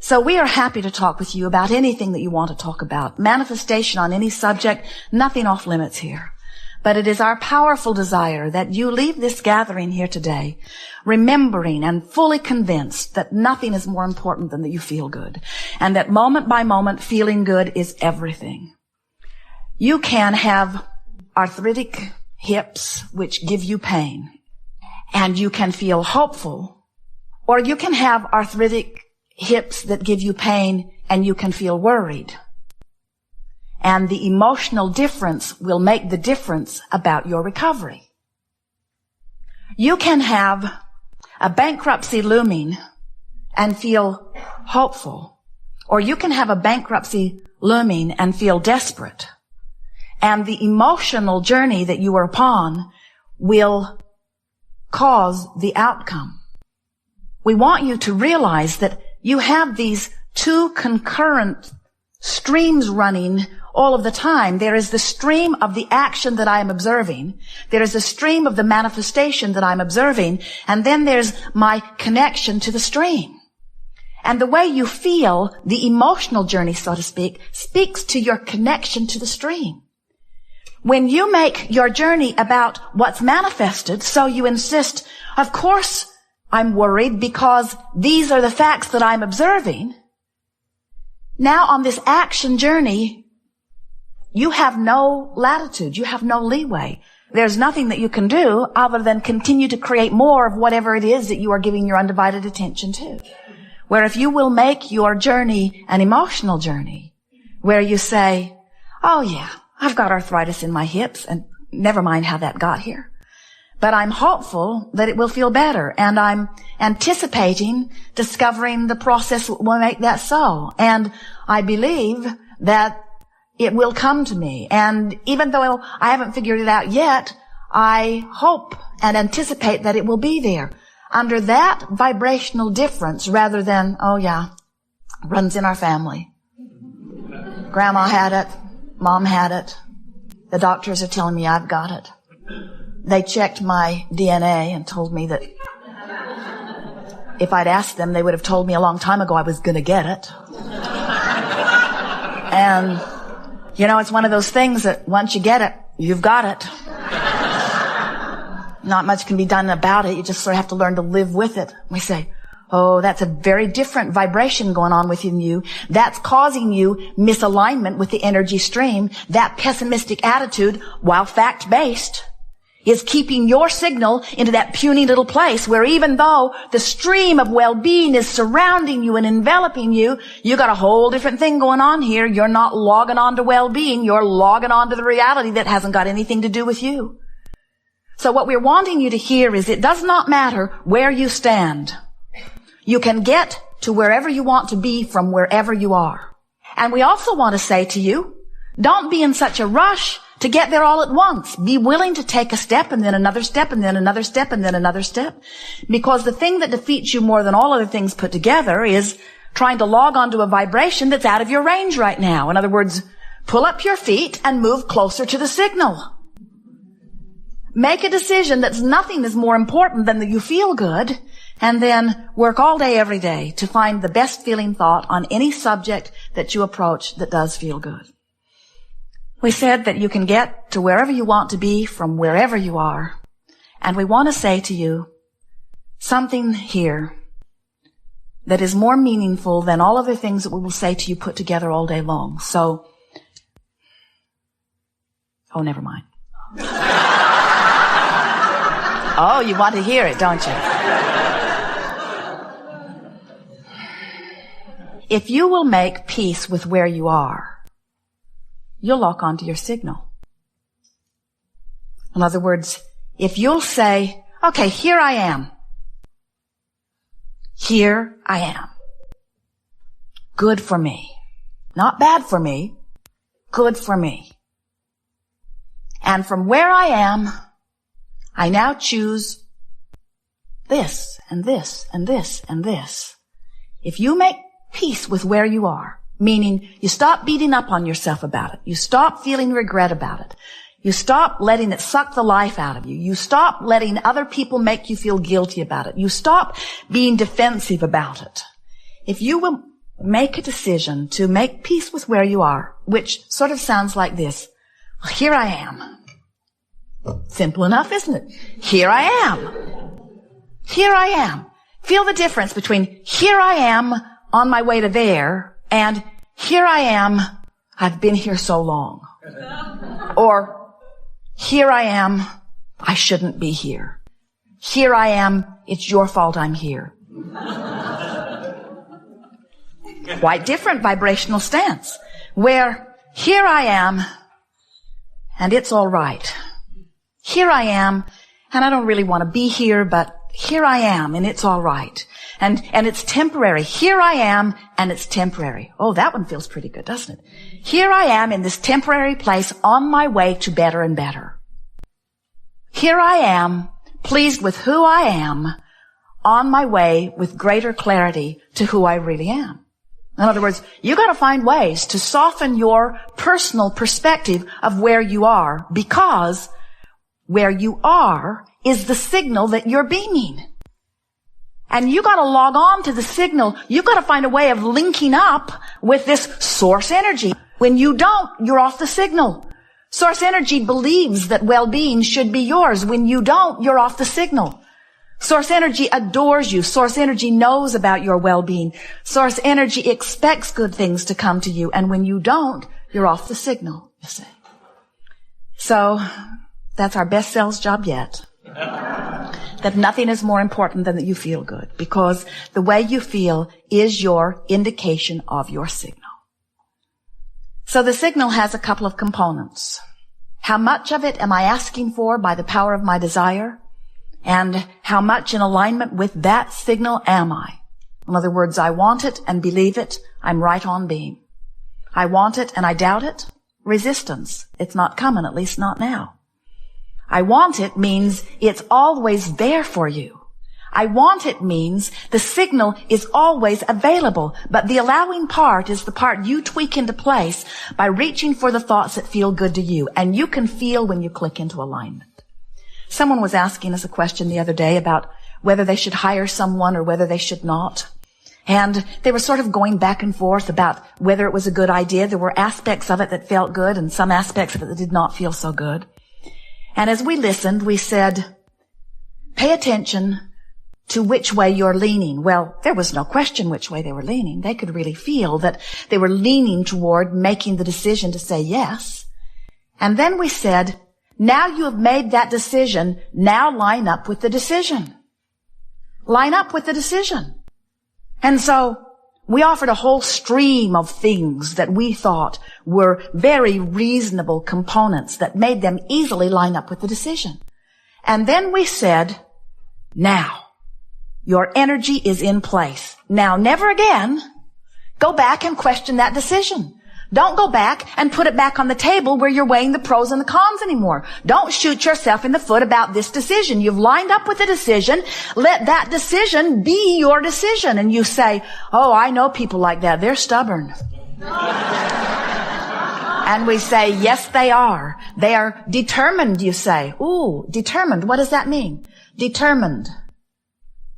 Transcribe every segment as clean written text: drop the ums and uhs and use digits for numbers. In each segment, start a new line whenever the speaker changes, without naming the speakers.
So we are happy to talk with you about anything that you want to talk about. Manifestation on any subject, nothing off limits here. But it is our powerful desire that you leave this gathering here today remembering and fully convinced that nothing is more important than that you feel good. And that moment by moment, feeling good is everything. You can have arthritic hips which give you pain, and you can feel hopeful, or you can have arthritic hips that give you pain and you can feel worried. And the emotional difference will make the difference about your recovery. You can have a bankruptcy looming and feel hopeful, or you can have a bankruptcy looming and feel desperate. And the emotional journey that you are upon will cause the outcome. We want you to realize that you have these two concurrent streams running all of the time. There is the stream of the action that I am observing. There is a stream of the manifestation that I'm observing. And then there's my connection to the stream. And the way you feel, the emotional journey, so to speak, speaks to your connection to the stream. When you make your journey about what's manifested, so you insist, of course I'm worried because these are the facts that I'm observing. Now on this action journey, you have no latitude. You have no leeway. There's nothing that you can do other than continue to create more of whatever it is that you are giving your undivided attention to. Where if you will make your journey an emotional journey, where you say, oh yeah, I've got arthritis in my hips, and never mind how that got here. But I'm hopeful that it will feel better, and I'm anticipating discovering the process that will make that so. And I believe that it will come to me. And even though I haven't figured it out yet, I hope and anticipate that it will be there. Under that vibrational difference, rather than, oh yeah, runs in our family. Grandma had it. Mom had it. The doctors are telling me I've got it. They checked my DNA and told me that if I'd asked them, they would have told me a long time ago I was going to get it. And, you know, it's one of those things that once you get it, you've got it. Not much can be done about it. You just sort of have to learn to live with it. We say, oh, that's a very different vibration going on within you. That's causing you misalignment with the energy stream. That pessimistic attitude, while fact-based, is keeping your signal into that puny little place where even though the stream of well-being is surrounding you and enveloping you, you got a whole different thing going on here. You're not logging on to well-being. You're logging on to the reality that hasn't got anything to do with you. So what we're wanting you to hear is it does not matter where you stand. You can get to wherever you want to be from wherever you are. And we also want to say to you, don't be in such a rush to get there all at once. Be willing to take a step and then another step and then another step and then another step. Because the thing that defeats you more than all other things put together is trying to log onto a vibration that's out of your range right now. In other words, pull up your feet and move closer to the signal. Make a decision that's nothing is more important than that you feel good, and then work all day, every day to find the best feeling thought on any subject that you approach that does feel good. We said that you can get to wherever you want to be from wherever you are. And we want to say to you something here that is more meaningful than all other things that we will say to you put together all day long. So, oh, never mind. Oh, you want to hear it, don't you? If you will make peace with where you are, you'll lock onto your signal. In other words, if you'll say, okay, here I am. Here I am. Good for me. Not bad for me. Good for me. And from where I am, I now choose this and this and this and this. If you make peace with where you are, meaning you stop beating up on yourself about it. You stop feeling regret about it. You stop letting it suck the life out of you. You stop letting other people make you feel guilty about it. You stop being defensive about it. If you will make a decision to make peace with where you are, which sort of sounds like this. Here I am. Simple enough, isn't it? Here I am. Here I am. Feel the difference between here I am on my way to there and here I am, I've been here so long. Or here I am, I shouldn't be here. Here I am, it's your fault I'm here. Quite different vibrational stance. Where here I am, and it's all right. Here I am, and I don't really want to be here, but here I am, and it's all right. And it's temporary. Here I am, and it's temporary. Oh, that one feels pretty good, doesn't it? Here I am in this temporary place on my way to better and better. Here I am, pleased with who I am, on my way with greater clarity to who I really am. In other words, you got to find ways to soften your personal perspective of where you are, because where you are is the signal that you're beaming. And you got to log on to the signal. You got to find a way of linking up with this source energy. When you don't, you're off the signal. Source energy believes that well-being should be yours. When you don't, you're off the signal. Source energy adores you. Source energy knows about your well-being. Source energy expects good things to come to you. And when you don't, you're off the signal, you see. So that's our best sales job yet. That nothing is more important than that you feel good, because the way you feel is your indication of your signal. So the signal has a couple of components. How much of it am I asking for by the power of my desire? And how much in alignment with that signal am I? In other words, I want it and believe it. I'm right on beam. I want it and I doubt it. Resistance. It's not coming, at least not now. I want it means it's always there for you. I want it means the signal is always available, but the allowing part is the part you tweak into place by reaching for the thoughts that feel good to you. And you can feel when you click into alignment. Someone was asking us a question the other day about whether they should hire someone or whether they should not. And they were sort of going back and forth about whether it was a good idea. There were aspects of it that felt good and some aspects of it that did not feel so good. And as we listened, we said, pay attention to which way you're leaning. Well, there was no question which way they were leaning. They could really feel that they were leaning toward making the decision to say yes. And then we said, now you have made that decision. Now line up with the decision. Line up with the decision. And so we offered a whole stream of things that we thought were very reasonable components that made them easily line up with the decision. And then we said, now, your energy is in place. Now, never again go back and question that decision. Don't go back and put it back on the table where you're weighing the pros and the cons anymore. Don't shoot yourself in the foot about this decision. You've lined up with the decision. Let that decision be your decision. And you say, oh, I know people like that. They're stubborn. And we say, yes, they are. They are determined, you say. Ooh, determined. What does that mean? Determined.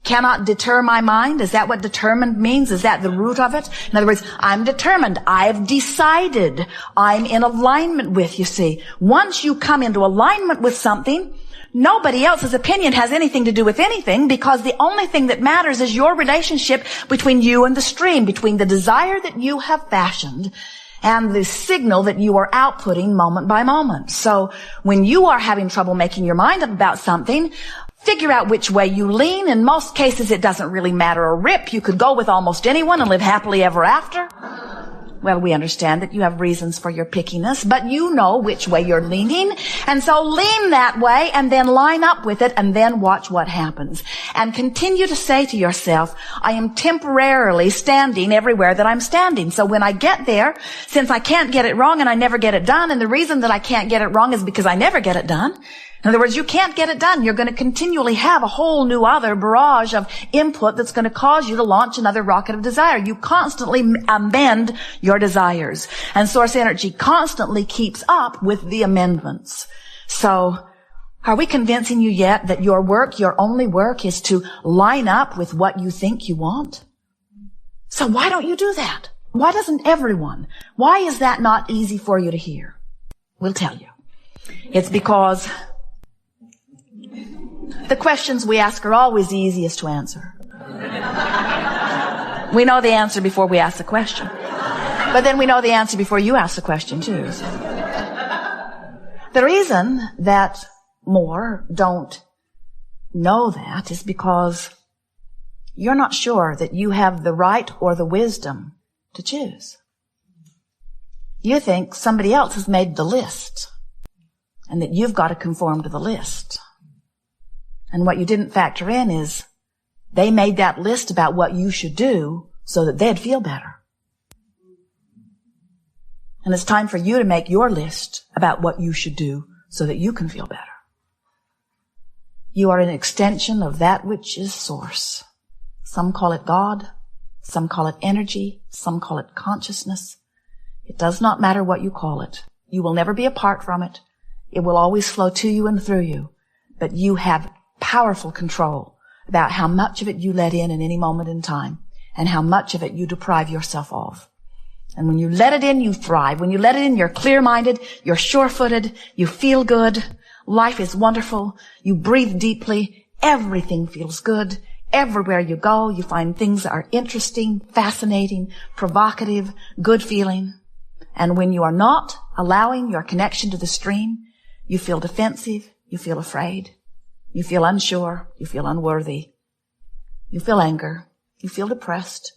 Cannot deter my mind? Is that what determined means? Is that the root of it? In other words, I'm determined. I've decided. I'm in alignment with, you see. Once you come into alignment with something, nobody else's opinion has anything to do with anything, because the only thing that matters is your relationship between you and the stream, between the desire that you have fashioned and the signal that you are outputting moment by moment. So when you are having trouble making your mind up about something, figure out which way you lean. In most cases, it doesn't really matter a rip. You could go with almost anyone and live happily ever after. Well, we understand that you have reasons for your pickiness, but you know which way you're leaning. And so lean that way and then line up with it and then watch what happens. And continue to say to yourself, I am temporarily standing everywhere that I'm standing. So when I get there, since I can't get it wrong and I never get it done, and the reason that I can't get it wrong is because I never get it done. In other words, you can't get it done. You're going to continually have a whole new other barrage of input that's going to cause you to launch another rocket of desire. You constantly amend your desires. And source energy constantly keeps up with the amendments. So, are we convincing you yet that your work, your only work, is to line up with what you think you want? So why don't you do that? Why doesn't everyone? Why is that not easy for you to hear? We'll tell you. It's because the questions we ask are always the easiest to answer. We know the answer before we ask the question. But then we know the answer before you ask the question too. The reason that more don't know that is because you're not sure that you have the right or the wisdom to choose. You think somebody else has made the list and that you've got to conform to the list. And what you didn't factor in is they made that list about what you should do so that they'd feel better. And it's time for you to make your list about what you should do so that you can feel better. You are an extension of that which is source. Some call it God. Some call it energy. Some call it consciousness. It does not matter what you call it. You will never be apart from it. It will always flow to you and through you. But you have powerful control about how much of it you let in any moment in time and how much of it you deprive yourself of. And when you let it in, you thrive. When you let it in, you're clear-minded, you're sure-footed, you feel good, life is wonderful, you breathe deeply, everything feels good. Everywhere you go, you find things that are interesting, fascinating, provocative, good feeling. And when you are not allowing your connection to the stream, you feel defensive, you feel afraid, you feel unsure, you feel unworthy, you feel anger, you feel depressed,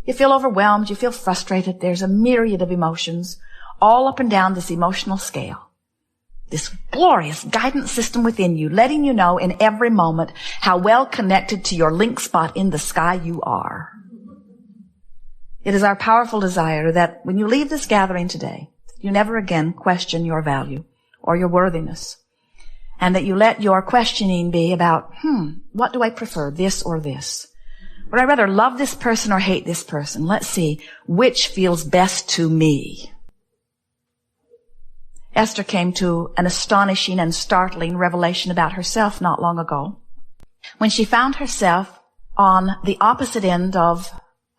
you feel overwhelmed, you feel frustrated. There's a myriad of emotions all up and down this emotional scale. This glorious guidance system within you, letting you know in every moment how well connected to your link spot in the sky you are. It is our powerful desire that when you leave this gathering today, you never again question your value or your worthiness, and that you let your questioning be about, what do I prefer, this or this? Would I rather love this person or hate this person? Let's see which feels best to me. Esther came to an astonishing and startling revelation about herself not long ago, when she found herself on the opposite end of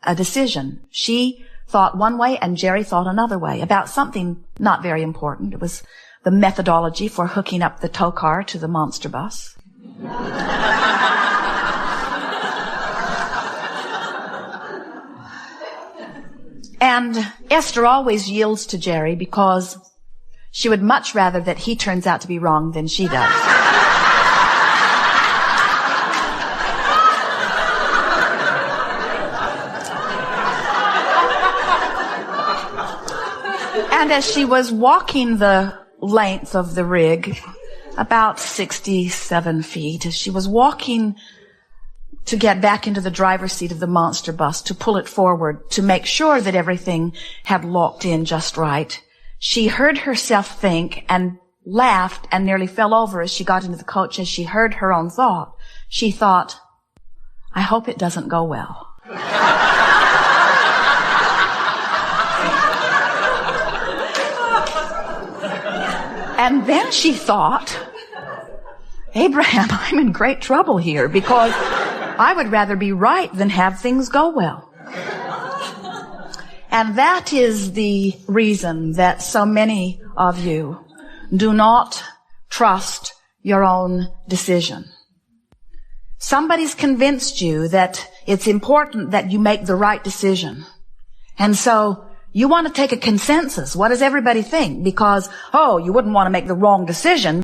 a decision. She thought one way and Jerry thought another way about something not very important. It was the methodology for hooking up the tow car to the monster bus. And Esther always yields to Jerry because she would much rather that he turns out to be wrong than she does. And as she was walking the length of the rig, about 67 feet, as she was walking to get back into the driver's seat of the monster bus, to pull it forward, to make sure that everything had locked in just right, she heard herself think and laughed and nearly fell over as she got into the coach as she heard her own thought. She thought, I hope it doesn't go well. And then she thought, Abraham, I'm in great trouble here because I would rather be right than have things go well. And that is the reason that so many of you do not trust your own decision. Somebody's convinced you that it's important that you make the right decision. And so you want to take a consensus. What does everybody think? Because, you wouldn't want to make the wrong decision.